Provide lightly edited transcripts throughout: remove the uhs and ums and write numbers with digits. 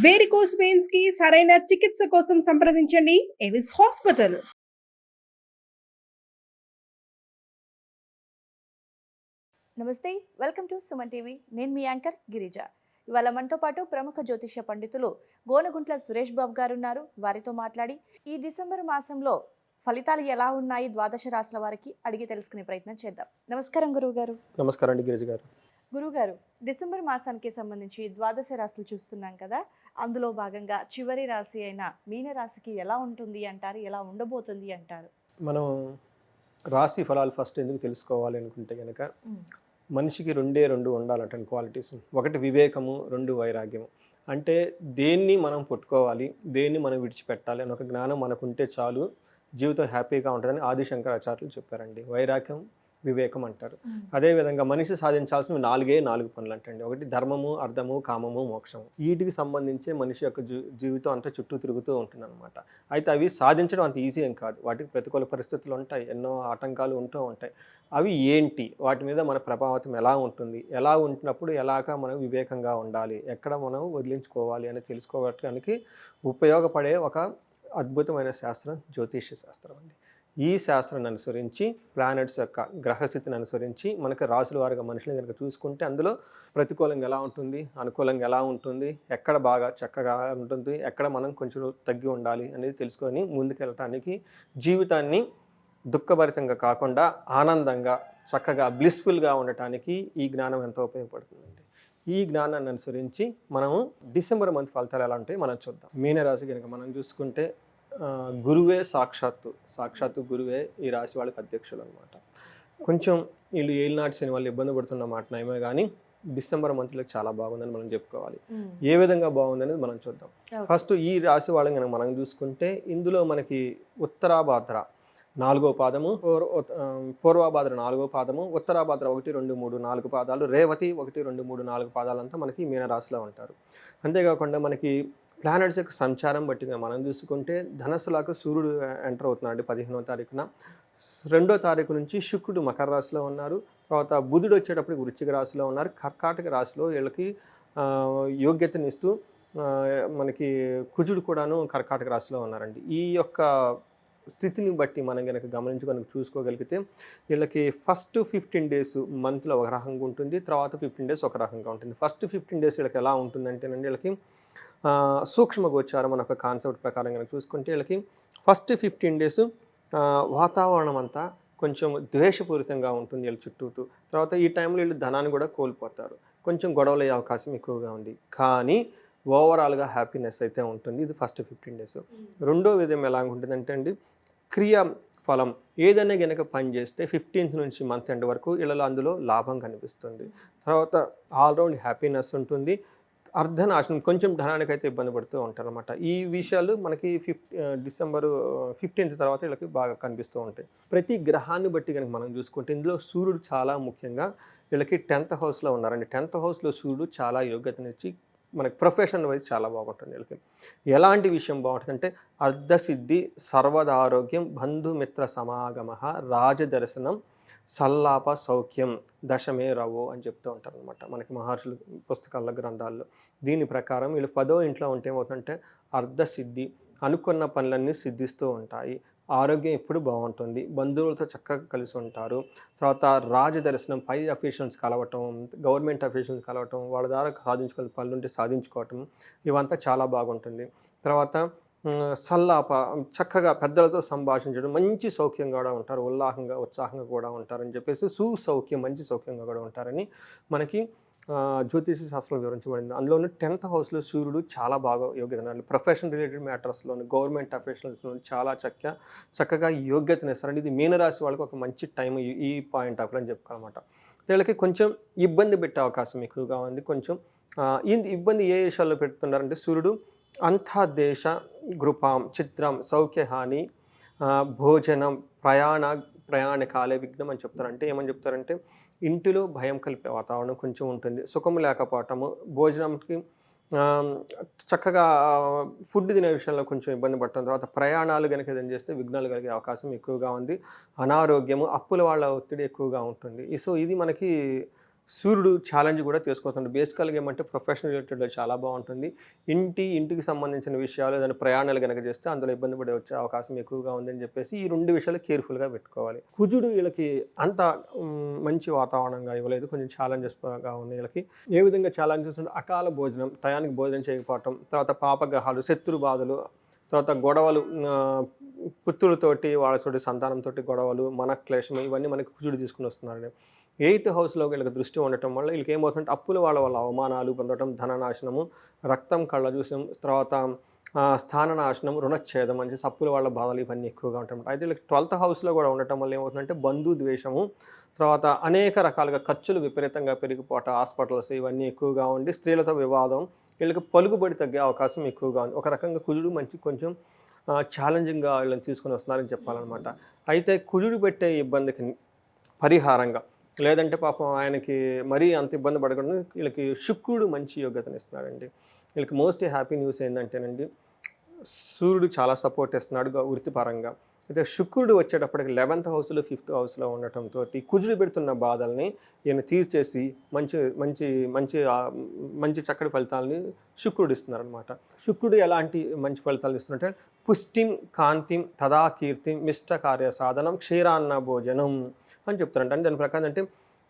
Varicose veins కి సరైన చికిత్స కోసం సంప్రదించండి ఎవిస్ హాస్పిటల్. నమస్తే, వెల్కమ్ టు సుమన్ టీవీ. నేను మీ యాంకర్ గిరిజ. ఇవాళ మనతో పాటు ప్రముఖ జ్యోతిష్య పండితులు గోనగుంట్ల సురేష్ బాబు గారు ఉన్నారు. వారితో మాట్లాడి ఈ డిసెంబర్ మాసంలో ఫలితాలు ఎలా ఉన్నాయి ద్వాదశ రాశుల వారికి అడిగి తెలుసుకునే ప్రయత్నం చేద్దాం. నమస్కారం గురువు గారు. నమస్కారం అండి గిరిజ గారు. గురుగారు, డిసెంబర్ మాసానికి సంబంధించి ద్వాదశ రాశులు చూస్తున్నాం కదా, అందులో భాగంగా చివరి రాశి అయిన మీన రాశికి ఎలా ఉంటుంది అంటారు, ఎలా ఉండబోతుంది అంటారు? మనం రాశి ఫలాలు ఫస్ట్ ఎందుకు తెలుసుకోవాలి అనుకుంటే కనుక మనిషికి రెండు ఉండాలంటే క్వాలిటీస్. ఒకటి వివేకము, రెండు వైరాగ్యము. అంటే దేన్ని మనం పట్టుకోవాలి, దేన్ని మనం విడిచిపెట్టాలి అని ఒక జ్ఞానం మనకుంటే చాలు, జీవితం హ్యాపీగా ఉంటుందని ఆది శంకరాచార్యులు చెప్పారండి. వైరాగ్యం, వివేకం అంటారు. అదేవిధంగా మనిషి సాధించాల్సిన 4 పనులు అంటండి. ఒకటి ధర్మము, అర్థము, కామము, మోక్షము. వీటికి సంబంధించి మనిషి యొక్క జీవితం అంతా చుట్టూ తిరుగుతూ ఉంటుంది అనమాట. అయితే అవి సాధించడం అంత ఈజీ ఏం కాదు. వాటికి ప్రతికూల పరిస్థితులు ఉంటాయి, ఎన్నో ఆటంకాలు ఉంటూ ఉంటాయి. అవి ఏంటి, వాటి మీద మన ప్రభావం ఎలా ఉంటుంది, ఎలా ఉంటున్నప్పుడు ఎలాగా మనం వివేకంగా ఉండాలి, ఎక్కడ మనం వదిలించుకోవాలి అని తెలుసుకోవడానికి ఉపయోగపడే ఒక అద్భుతమైన శాస్త్రం జ్యోతిష్య శాస్త్రం అండి. ఈ శాస్త్రాన్ని అనుసరించి, ప్లానెట్స్ యొక్క గ్రహస్థితిని అనుసరించి మనకి రాసుల వారిగా మనుషులు కనుక చూసుకుంటే అందులో ప్రతికూలంగా ఎలా ఉంటుంది, అనుకూలంగా ఎలా ఉంటుంది, ఎక్కడ బాగా చక్కగా ఉంటుంది, ఎక్కడ మనం కొంచెం తగ్గి ఉండాలి అనేది తెలుసుకొని ముందుకెళ్ళటానికి, జీవితాన్ని దుఃఖభరితంగా కాకుండా ఆనందంగా చక్కగా బ్లిస్ఫుల్గా ఉండటానికి ఈ జ్ఞానం ఎంతో ఉపయోగపడుతుందండి. ఈ జ్ఞానాన్ని అనుసరించి మనము డిసెంబర్ మంత్ ఫలితాలు ఎలా ఉంటాయి మనం చూద్దాం. మీనరాశి కనుక మనం చూసుకుంటే గురువే సాక్షాత్తు గురువే ఈ రాశి వాళ్ళకి అధ్యక్షులు అనమాట. కొంచెం వీళ్ళు ఏలినాటి శని వాళ్ళు ఇబ్బంది పడుతున్న మాట నయమే కానీ డిసెంబర్ మంత్లో చాలా బాగుందని మనం చెప్పుకోవాలి. ఏ విధంగా బాగుందనేది మనం చూద్దాం. ఫస్ట్ ఈ రాశి వాళ్ళని కనుక మనం చూసుకుంటే ఇందులో మనకి ఉత్తరాభాద్ర 4వ పాదము, పూర్వభాద్ర 4వ పాదము, ఉత్తరాభాద్ర 1, 2, 3, 4 పాదాలు, రేవతి 1, 2, 3, 4 పాదాలంతా మనకి మీనరాశిలో ఉంటారు. అంతేకాకుండా మనకి ప్లానెట్స్ యొక్క సంచారం బట్టిగా మనం చూసుకుంటే ధనస్సులాగా సూర్యుడు ఎంటర్ అవుతున్నాడు 15వ తారీఖున. 2వ తారీఖు నుంచి శుక్రుడు మకర రాశిలో ఉన్నారు. తర్వాత బుధుడు వచ్చేటప్పుడు వృశ్చిక రాశిలో ఉన్నారు. కర్కాటక రాశిలో వీళ్ళకి యోగ్యతనిస్తూ మనకి కుజుడు కూడాను కర్కాటక రాశిలో ఉన్నారండి. ఈ యొక్క స్థితిని బట్టి మనం కనుక గమనించుకొని చూసుకోగలిగితే వీళ్ళకి ఫస్ట్ 15 డేస్ మంత్లో ఒక రకంగా ఉంటుంది, తర్వాత 15 డేస్ ఒక రకంగా ఉంటుంది. ఫస్ట్ 15 డేస్ వీళ్ళకి ఎలా ఉంటుందంటేనండి, వీళ్ళకి సూక్ష్మ గోచారం అనే ఒక కాన్సెప్ట్ ప్రకారం కనుక చూసుకుంటే వీళ్ళకి ఫస్ట్ 15 డేస్ వాతావరణం అంతా కొంచెం ద్వేషపూరితంగా ఉంటుంది వీళ్ళ చుట్టూతూ. తర్వాత ఈ టైంలో వీళ్ళు ధనాన్ని కూడా కోల్పోతారు, కొంచెం గొడవలు అయ్యే అవకాశం ఎక్కువగా ఉంది. కానీ ఓవరాల్గా హ్యాపీనెస్ అయితే ఉంటుంది. ఇది ఫస్ట్ 15 డేస్. రెండో విధం ఎలా ఉంటుందంటే అండి, క్రియా ఫలం ఏదైనా కనుక పని చేస్తే 15th నుంచి మంత్ ఎండ్ వరకు వీళ్ళలో అందులో లాభం కనిపిస్తుంది. తర్వాత ఆల్రౌండ్ హ్యాపీనెస్ ఉంటుంది. అర్ధనాశనం, కొంచెం ధనానికైతే ఇబ్బంది పడుతూ ఉంటారు అనమాట. ఈ విషయాలు మనకి డిసెంబర్ 15th తర్వాత వీళ్ళకి బాగా కనిపిస్తూ ఉంటాయి. ప్రతి గ్రహాన్ని బట్టి కనుక మనం చూసుకుంటే ఇందులో సూర్యుడు చాలా ముఖ్యంగా వీళ్ళకి 10th హౌస్లో ఉన్నారండి. 10th హౌస్లో సూర్యుడు చాలా యోగ్యతనిచ్చి మనకి ప్రొఫెషన్ వైజ్ చాలా బాగుంటుంది వీళ్ళకి. ఎలాంటి విషయం బాగుంటుందంటే అర్ధసిద్ధి, సర్వదారోగ్యం, బంధుమిత్ర సమాగమ, రాజదర్శనం, సల్లాప సౌఖ్యం, దశమే రవో అని చెప్తూ ఉంటారు అనమాట మనకి మహర్షులు పుస్తకాల గ్రంథాల్లో. దీని ప్రకారం వీళ్ళు 10వ ఇంట్లో ఉంటే ఏమవుతుందంటే అర్ధసిద్ధి, అనుకున్న పనులన్నీ సిద్ధిస్తూ ఉంటాయి, ఆరోగ్యం ఎప్పుడు బాగుంటుంది, బంధువులతో చక్కగా కలిసి ఉంటారు. తర్వాత రాజదర్శనం, పై అఫీషియల్స్ కలవటం, గవర్నమెంట్ అఫీషియల్స్ కలవటం, వాళ్ళ ద్వారా సాధించుకునే పనులు ఉంటే సాధించుకోవటం, ఇవంతా చాలా బాగుంటుంది. తర్వాత సల్లాప, చక్కగా పెద్దలతో సంభాషించడం, మంచి సౌఖ్యంగా కూడా ఉంటారు, ఉత్సాహంగా కూడా ఉంటారని చెప్పేసి సుసౌఖ్యం, మంచి సౌఖ్యంగా కూడా ఉంటారని మనకి జ్యోతిష శాస్త్రం వివరించబడింది. అందులోని 10th హౌస్లో సూర్యుడు చాలా బాగా యోగ్యత, ప్రొఫెషన్ రిలేటెడ్ మ్యాటర్స్లోని, గవర్నమెంట్ అఫీషియల్స్లోని చాలా చక్కగా యోగ్యతను ఇస్తారండి. ఇది మీనరాశి వాళ్ళకి ఒక మంచి టైం ఈ పాయింట్ ఆఫ్ అని చెప్పుకోవాలన్నమాట. వీళ్ళకి కొంచెం ఇబ్బంది పెట్టే అవకాశం ఎక్కువగా ఉంది. కొంచెం ఇబ్బంది ఏ విషయాల్లో పెడుతున్నారంటే సూర్యుడు అంతర్దేశ గృపాం చిత్రం సౌఖ్యహాని భోజనం ప్రయాణకాలే విఘ్నం అని చెప్తారు. అంటే ఏమని చెప్తారంటే ఇంటిలో భయం కలిపే వాతావరణం కొంచెం ఉంటుంది, సుఖం లేకపోవటము, భోజనంకి చక్కగా ఫుడ్ తినే విషయంలో కొంచెం ఇబ్బంది పడటం, తర్వాత ప్రయాణాలు కనుక ఏదైనా చేస్తే విఘ్నాలు కలిగే అవకాశం ఎక్కువగా ఉంది. అనారోగ్యము, అప్పుల వాళ్ళ ఒత్తిడి ఎక్కువగా ఉంటుంది. సో ఇది మనకి సూర్యుడు ఛాలెంజ్ కూడా తీసుకొస్తుంది. బేసికల్గా ఏమంటే ప్రొఫెషనల్ రిలేటెడ్లో చాలా బాగుంటుంది. ఇంటికి సంబంధించిన విషయాలు ఏదైనా ప్రయాణాలు కనుక చేస్తే అందులో ఇబ్బంది పడే వచ్చే అవకాశం ఎక్కువగా ఉందని చెప్పేసి ఈ 2 విషయాలు కేర్ఫుల్గా పెట్టుకోవాలి. కుజుడు వీళ్ళకి అంత మంచి వాతావరణంగా ఇవ్వలేదు, కొంచెం ఛాలెంజెస్గా ఉన్నాయి వీళ్ళకి. ఏ విధంగా ఛాలెంజెస్ అంటే అకాల భోజనం, టయానికి భోజనం చేయకపోవటం, తర్వాత పాపగ్రహాలు, శత్రు బాధలు, తర్వాత గొడవలు, పుత్రులతోటి వాళ్ళతోటి సంతానంతో గొడవలు, మనక్లేశం, ఇవన్నీ మనకి కుజుడు తీసుకుని వస్తున్నారండి. 8th హౌస్లో వీళ్ళకి దృష్టి ఉండటం వల్ల వీళ్ళకి ఏమవుతుందంటే అప్పుల వల్ల అవమానాలు పొందడం, ధననాశనము, రక్తం కళ్ళ చూసం, తర్వాత స్థాననాశనం, రుణఛేదం అని చెప్పి అప్పుల వాళ్ళ బాధలు ఇవన్నీ ఎక్కువగా ఉంటాయి. అయితే వీళ్ళకి 12th హౌస్లో కూడా ఉండటం వల్ల ఏమవుతుందంటే బంధు ద్వేషము, తర్వాత అనేక రకాలుగా ఖర్చులు విపరీతంగా పెరిగిపోవటం, హాస్పిటల్స్ ఇవన్నీ ఎక్కువగా ఉండి స్త్రీలతో వివాదం, వీళ్ళకి పలుకుబడి తగ్గే అవకాశం ఎక్కువగా ఉంది. ఒక రకంగా కుజుడు కొంచెం ఛాలెంజింగ్గా వీళ్ళని తీసుకొని వస్తున్నారని చెప్పాలన్నమాట. అయితే కుజుడు పెట్టే ఇబ్బందికి పరిహారంగా, లేదంటే పాపం ఆయనకి మరీ అంత ఇబ్బంది పడకుండా వీళ్ళకి శుక్రుడు మంచి యోగ్యతను ఇస్తున్నాడండి. వీళ్ళకి మోస్ట్ హ్యాపీ న్యూస్ ఏంటంటేనండి, సూర్యుడు చాలా సపోర్ట్ ఇస్తున్నాడు వృత్తిపరంగా. అయితే శుక్రుడు వచ్చేటప్పటికి 11th హౌస్లో 5th హౌస్లో ఉండటంతో కుజుడు పెడుతున్న బాధల్ని ఈయన తీర్చేసి మంచి మంచి మంచి మంచి చక్కటి ఫలితాలని శుక్రుడు ఇస్తున్నారనమాట. శుక్రుడు ఎలాంటి మంచి ఫలితాలు ఇస్తున్నట్టే పుష్టిం కాంతిం తదా కీర్తిం మిష్ట కార్య సాధనం క్షీరాన్న భోజనం అని చెప్తారంట. అంటే దాని ప్రకారం అంటే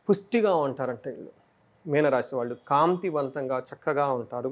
పుష్టిగా ఉంటారంట వీళ్ళు మీనరాశి వాళ్ళు, కాంతివంతంగా చక్కగా ఉంటారు,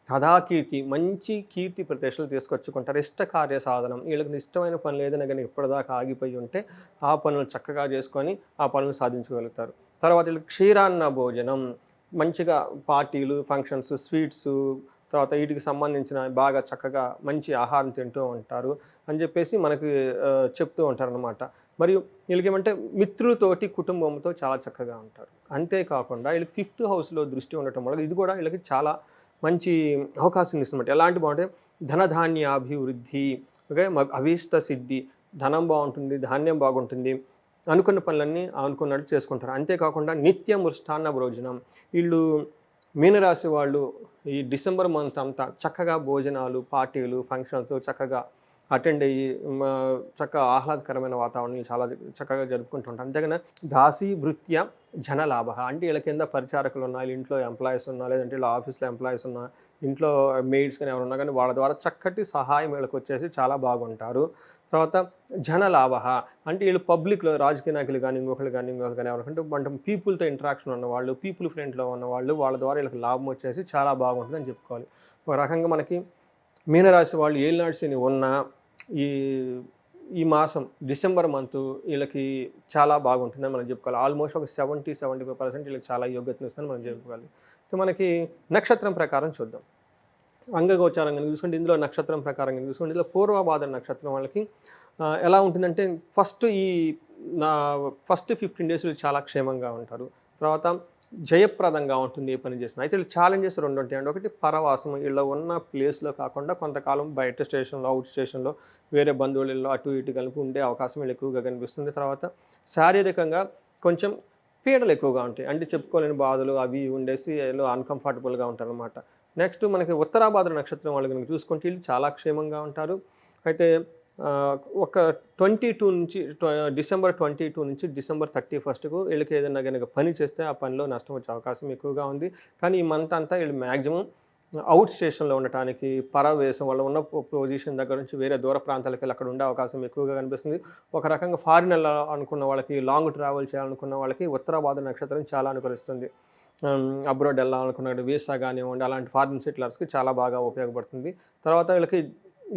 తదాకీర్తి మంచి కీర్తి ప్రతిష్టలు తీసుకొచ్చుకుంటారు, ఇష్ట కార్య సాధనం, వీళ్ళకి ఇష్టమైన పనులు ఏదైనా కానీ ఇప్పటిదాకా ఆగిపోయి ఉంటే ఆ పనులు చక్కగా చేసుకొని ఆ పనులు సాధించగలుగుతారు. తర్వాత వీళ్ళకి క్షీరాన్న భోజనం, మంచిగా పార్టీలు, ఫంక్షన్స్, స్వీట్స్, తర్వాత వీటికి సంబంధించిన బాగా చక్కగా మంచి ఆహారం తింటూ ఉంటారు అని చెప్పేసి మనకి చెప్తూ ఉంటారనమాట. మరియు వీళ్ళకి ఏమంటే మిత్రులతోటి కుటుంబంతో చాలా చక్కగా ఉంటారు. అంతేకాకుండా వీళ్ళకి 5th హౌస్లో దృష్టి ఉండటం వల్ల ఇది కూడా వీళ్ళకి చాలా మంచి అవకాశం ఇస్తున్నమాట. ఎలాంటి బాగుంటే ధనధాన్యాభివృద్ధి, ఓకే, అభీష్ట సిద్ధి, ధనం బాగుంటుంది, ధాన్యం బాగుంటుంది, అనుకున్న పనులన్నీ అనుకున్నట్టు చేసుకుంటారు. అంతేకాకుండా నిత్య మృష్టాన్న భోజనం, వీళ్ళు మీనరాశి వాళ్ళు ఈ డిసెంబర్ మంత్ అంతా చక్కగా భోజనాలు, పార్టీలు, ఫంక్షన్స్తో చక్కగా అటెండ్ అయ్యి చక్కగా ఆహ్లాదకరమైన వాతావరణం చాలా చక్కగా జరుపుకుంటుంటారు. అంతేగాని దాసీ భృత్య జనలాభ అంటే వీళ్ళ కింద పరిచారకులు ఉన్నా, వీళ్ళ ఇంట్లో ఎంప్లాయీస్ ఉన్నా, లేదంటే వీళ్ళ ఆఫీస్లో ఎంప్లాయీస్ ఉన్నా, ఇంట్లో మెయిడ్స్ కానీ ఎవరు ఉన్నా కానీ వాళ్ళ ద్వారా చక్కటి సహాయం వీళ్ళకి వచ్చేసి చాలా బాగుంటారు. తర్వాత జనలాభ అంటే వీళ్ళు పబ్లిక్లో రాజకీయ నాయకులు కానీ ఇంకొకరు కానీ ఎవరికంటే అంటే పీపుల్తో ఇంటరాక్షన్ ఉన్నవాళ్ళు, పీపుల్ ఫ్రెండ్లో ఉన్నవాళ్ళు, వాళ్ళ ద్వారా వీళ్ళకి లాభం వచ్చేసి చాలా బాగుంటుందని చెప్పుకోవాలి. ఒక రకంగా మనకి మీనరాశి వాళ్ళు ఏలినాటి శని ఉన్న ఈ మాసం డిసెంబర్ మంత్ వీళ్ళకి చాలా బాగుంటుందని మనం చెప్పుకోవాలి. ఆల్మోస్ట్ ఒక 70-75% వీళ్ళకి చాలా యోగ్యతను ఇస్తుందని మనం చెప్పుకోవాలి. సో మనకి నక్షత్రం ప్రకారం చూద్దాం. అంగగోచారంగా చూసుకుంటే ఇందులో నక్షత్రం ప్రకారంగా చూసుకుంటే ఇందులో పూర్వభాద్ర నక్షత్రం వాళ్ళకి ఎలా ఉంటుందంటే ఫస్ట్ 15 days చాలా క్షేమంగా ఉంటారు. తర్వాత జయప్రదంగా ఉంటుంది ఏ పని చేసినా. అయితే ఛాలెంజెస్ 2 ఉంటాయండి. ఒకటి పరవాసం, వీళ్ళ ఉన్న ప్లేస్లో కాకుండా కొంతకాలం బయట స్టేషన్లో, అవుట్ స్టేషన్లో వేరే బంధువులలో అటు ఇటు కలిపి ఉండే అవకాశం వీళ్ళు ఎక్కువగా కనిపిస్తుంది. తర్వాత శారీరకంగా కొంచెం పీడలు ఎక్కువగా ఉంటాయి, అంటే చెప్పుకోలేని బాధలు అవి ఉండేసి ఏదో అన్కంఫర్టబుల్గా ఉంటారు అనమాట. నెక్స్ట్ మనకి ఉత్తరాభాద్ర నక్షత్రం వాళ్ళు కనుక చూసుకుంటే వీళ్ళు చాలా క్షేమంగా ఉంటారు. అయితే ఒక 22 నుంచి డిసెంబర్ 22 నుంచి డిసెంబర్ 31కు వీళ్ళకి ఏదైనా కనుక పని చేస్తే ఆ పనిలో నష్టం వచ్చే అవకాశం ఎక్కువగా ఉంది. కానీ ఈ మంత్ అంతా వీళ్ళు మ్యాక్సిమం అవుట్ స్టేషన్లో ఉండటానికి, పరవేశం వల్ల ఉన్న పొజిషన్ దగ్గర నుంచి వేరే దూర ప్రాంతాలకు వెళ్ళి అక్కడ ఉండే అవకాశం ఎక్కువగా కనిపిస్తుంది. ఒక రకంగా ఫారిన్ వెళ్ళాలనుకున్న వాళ్ళకి, లాంగ్ ట్రావెల్ చేయాలనుకున్న వాళ్ళకి ఉత్తరాభాద్ర నక్షత్రం చాలా అనుకరిస్తుంది. అబ్రాడ్ వెళ్ళాలనుకున్న వీసా కానివ్వండి, అలాంటి ఫారిన్ సెటిలర్స్కి చాలా బాగా ఉపయోగపడుతుంది. తర్వాత వీళ్ళకి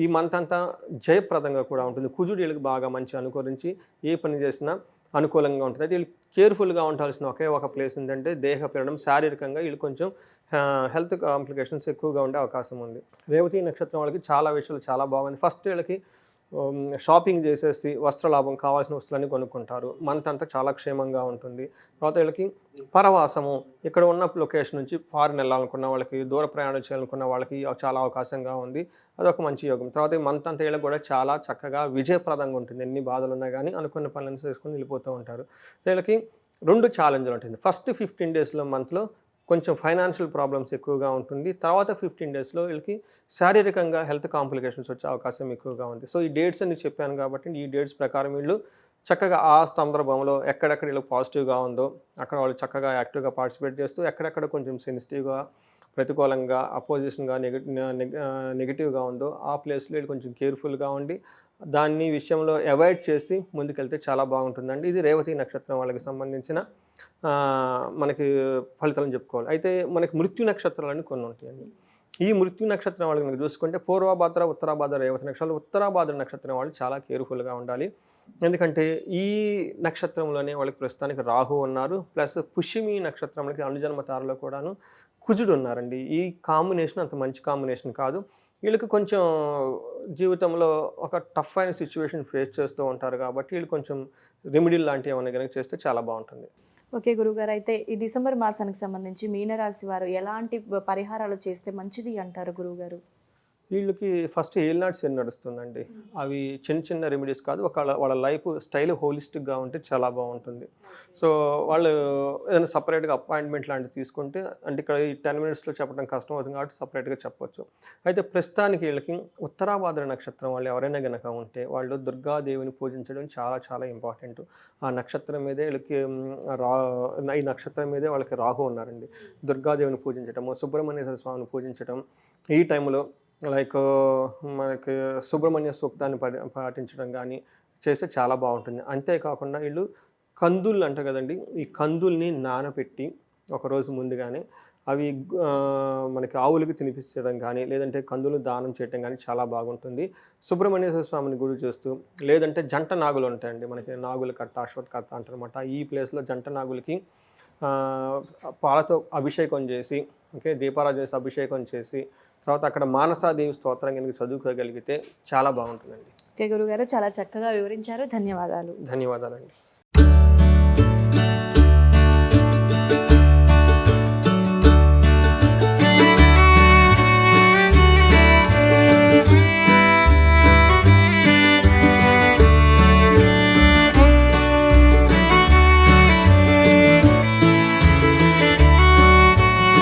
ఈ మంత్ అంతా జయప్రదంగా కూడా ఉంటుంది. కుజుడు వీళ్ళకి బాగా మంచి అనుకరించి ఏ పని చేసినా అనుకూలంగా ఉంటుంది. అయితే వీళ్ళు కేర్ఫుల్గా ఉండాల్సిన ఒకే ఒక ప్లేస్ ఏంటంటే దేహ పీడనం, శారీరకంగా వీళ్ళు కొంచెం హెల్త్ కాంప్లికేషన్స్ ఎక్కువగా ఉండే అవకాశం ఉంది. రేవతి నక్షత్రం వాళ్ళకి చాలా విషయాలు చాలా బాగుంది. ఫస్ట్ వీళ్ళకి షాపింగ్ చేసేసి వస్త్రలాభం, కావాల్సిన వస్తువులన్నీ కొనుక్కుంటారు. మంత్ అంతా చాలా క్షేమంగా ఉంటుంది. తర్వాత వీళ్ళకి పరవాసము, ఇక్కడ ఉన్న లొకేషన్ నుంచి ఫారిన్ వెళ్ళాలనుకున్న వాళ్ళకి, దూర ప్రయాణం చేయాలనుకున్న వాళ్ళకి చాలా అవకాశంగా ఉంది. అదొక మంచి యోగం. తర్వాత ఈ మంత్ అంతా వీళ్ళకి కూడా చాలా చక్కగా విజయప్రదంగా ఉంటుంది. ఎన్ని బాధలు ఉన్నా కానీ అనుకున్న పనులను చేసుకొని వెళ్ళిపోతూ ఉంటారు. వీళ్ళకి 2 ఛాలెంజ్లు ఉంటుంది. ఫస్ట్ 15 daysలో మంత్లో కొంచెం ఫైనాన్షియల్ ప్రాబ్లమ్స్ ఎక్కువగా ఉంటుంది. తర్వాత 15 daysలో వీళ్ళకి శారీరకంగా హెల్త్ కాంప్లికేషన్స్ వచ్చే అవకాశం ఎక్కువగా ఉంది. సో ఈ డేట్స్ అన్ని చెప్పాను కాబట్టి ఈ డేట్స్ ప్రకారం వీళ్ళు చక్కగా ఆ సందర్భంలో ఎక్కడెక్కడ వీళ్ళకి పాజిటివ్గా ఉందో అక్కడ వాళ్ళు చక్కగా యాక్టివ్గా పార్టిసిపేట్ చేస్తూ, ఎక్కడెక్కడ కొంచెం సెన్సిటివ్గా, ప్రతికూలంగా, అపోజిషన్గా, నెగిటివ్గా ఉందో ఆ ప్లేస్లో వీళ్ళు కొంచెం కేర్ఫుల్గా ఉండి దాన్ని విషయంలో అవాయిడ్ చేసి ముందుకెళ్తే చాలా బాగుంటుందండి. ఇది రేవతి నక్షత్రం వాళ్ళకి సంబంధించిన మనకి ఫలితాలను చెప్పుకోవాలి. అయితే మనకి మృత్యు నక్షత్రాలని కొన్ని ఉంటాయండి. ఈ మృత్యు నక్షత్రం వాళ్ళకి మనకి చూసుకుంటే పూర్వభాద్ర, ఉత్తరాభాద్ర, రేవతి నక్షత్రాలు. ఉత్తరాభాద్ర నక్షత్రం వాళ్ళు చాలా కేర్ఫుల్గా ఉండాలి. ఎందుకంటే ఈ నక్షత్రంలోనే వాళ్ళకి ప్రస్తుతానికి రాహు ఉన్నారు, ప్లస్ పుష్యమి నక్షత్రంలోకి అనుజన్మ తారలో కూడాను కుజుడు ఉన్నారండి. ఈ కాంబినేషన్ అంత మంచి కాంబినేషన్ కాదు. వీళ్ళకి కొంచెం జీవితంలో ఒక టఫ్ అయిన సిచ్యువేషన్ ఫేస్ చేస్తూ ఉంటారు కాబట్టి వీళ్ళు కొంచెం రెమెడీలు లాంటివి ఏమైనా కనుక చేస్తే చాలా బాగుంటుంది. ఓకే గురుగారు, అయితే ఈ డిసెంబర్ మాసానికి సంబంధించి మీనరాశి వారు ఎలాంటి పరిహారాలు చేస్తే మంచిది అంటారు గురువుగారు? వీళ్ళకి ఫస్ట్ ఏలినాటి శని నడుస్తుందండి. అవి చిన్న చిన్న రెమెడీస్ కాదు, వాళ్ళ లైఫ్ స్టైల్ హోలిస్టిక్గా ఉంటే చాలా బాగుంటుంది. సో వాళ్ళు ఏదైనా సపరేట్గా అపాయింట్మెంట్ లాంటివి తీసుకుంటే, అంటే ఇక్కడ ఈ 10 minutesలో చెప్పడం కష్టం అవుతుంది కాబట్టి సపరేట్గా చెప్పొచ్చు. అయితే ప్రస్తుతానికి వీళ్ళకి ఉత్తరాభాద్ర నక్షత్రం వాళ్ళు ఎవరైనా కనుక ఉంటే వాళ్ళు దుర్గాదేవిని పూజించడం చాలా చాలా ఇంపార్టెంట్. ఆ నక్షత్రం మీదే వీళ్ళకి ఈ నక్షత్రం మీదే వాళ్ళకి రాహు ఉన్నారండి. దుర్గాదేవిని పూజించటము, సుబ్రహ్మణ్యేశ్వర స్వామిని పూజించడం, ఈ టైంలో లైక్ మనకి సుబ్రహ్మణ్య సూక్తాన్ని పాటించడం కానీ చేస్తే చాలా బాగుంటుంది. అంతేకాకుండా వీళ్ళు కందులు అంటారు కదండి, ఈ కందుల్ని నానబెట్టి ఒకరోజు ముందుగానే అవి మనకి ఆవులకి తినిపించడం కానీ, లేదంటే కందులు దానం చేయడం కానీ చాలా బాగుంటుంది. సుబ్రహ్మణ్యేశ్వర స్వామిని గుడి చేస్తూ, లేదంటే జంట నాగులు ఉంటాయండి మనకి, నాగుల కట్ట, అశ్వత్ కట్ట అంటారనమాట. ఈ ప్లేస్లో జంట నాగులకి పాలతో అభిషేకం చేసి, ఓకే, దీపారాధన చేసి అభిషేకం చేసి తర్వాత అక్కడ మానసాదేవి స్తోత్రం కనుక చదువుకోగలిగితే చాలా బాగుంటుందండి. ఓకే గురుగారు, చాలా చక్కగా వివరించారు. ధన్యవాదాలు. ధన్యవాదాలండి.